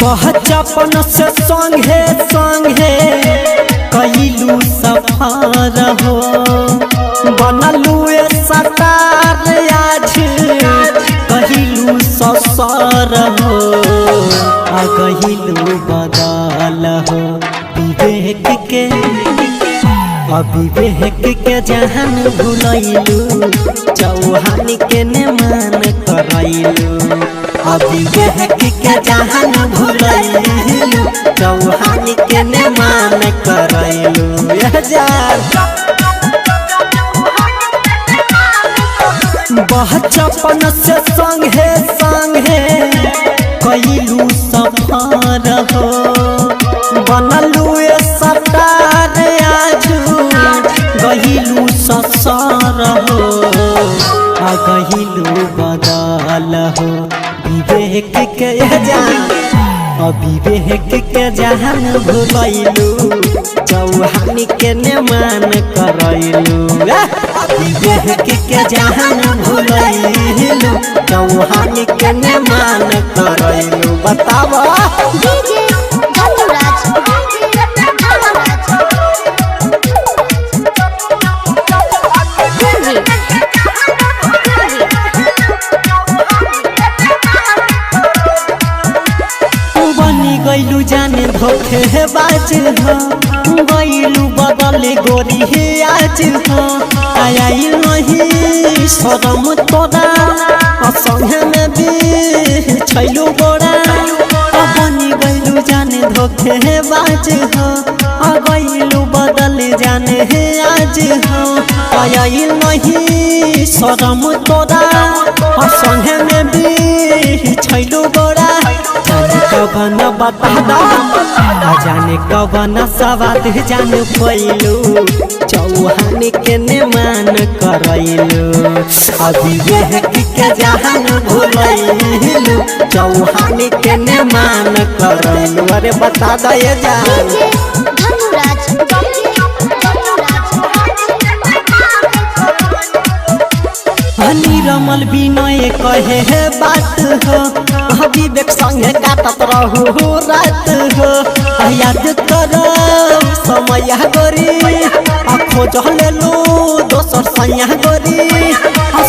बचपन से संगे संगे कइलू सफर हो बनलू सतार आज कहिलू ससर हो कहिलू बदल हो विवेक के अविवेक के जहान भुलैलू चौहान के ने मान करैलू अविवेक के जहान भुलैलू चौहान के ने मान करैलू बचपन से संगे संगे कइलू सफर हो बनलू सतार आज गहिलू ससर हो गहिलू बदल हो विवेक के अविवेक के जहान भुलैलू चौहान के ने मान करैलू विवेक के जहान भुलैलू चौहान के ने मान करैलू बतावा गइलू जाने धोखे बाज हो गइलू बदल गोरी हे आज हो आयल नहीं शरम तोरा संगे में भी छैलू गोरा बनी गइलू जाने धोखे बाज हो गइलू बदल जाने हे आज हो आयल नहीं शरम तोरा संगे में भी छैलू गोरा कवन बता जाने कवन सवाद जान पैलू चौहान के ने मान करैलू अविवेक के जहान भुलैलू चौहान के ने मान करैलू अरे बता दे जान रमल विनय कहे है बात हो विवेक संगे काटत रहू रात हो याद करो समय गोरी खोज लेलू दोसर सैया गोरी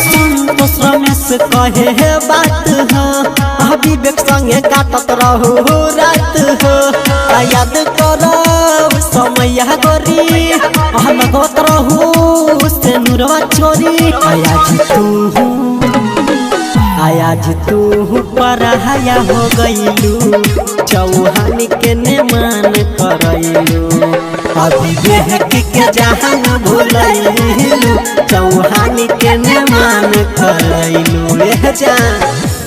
संतोष रमेश कहे है बात हो विवेक संगे काटत रहू रात हो याद करो समय गोरी लगत रहू से नुरवा छोरी आज तू पराया हो गइलू चौहान के ने मान करैलू अविवेक के जहान भुलैलू चौहान के ने मान करैलू जान।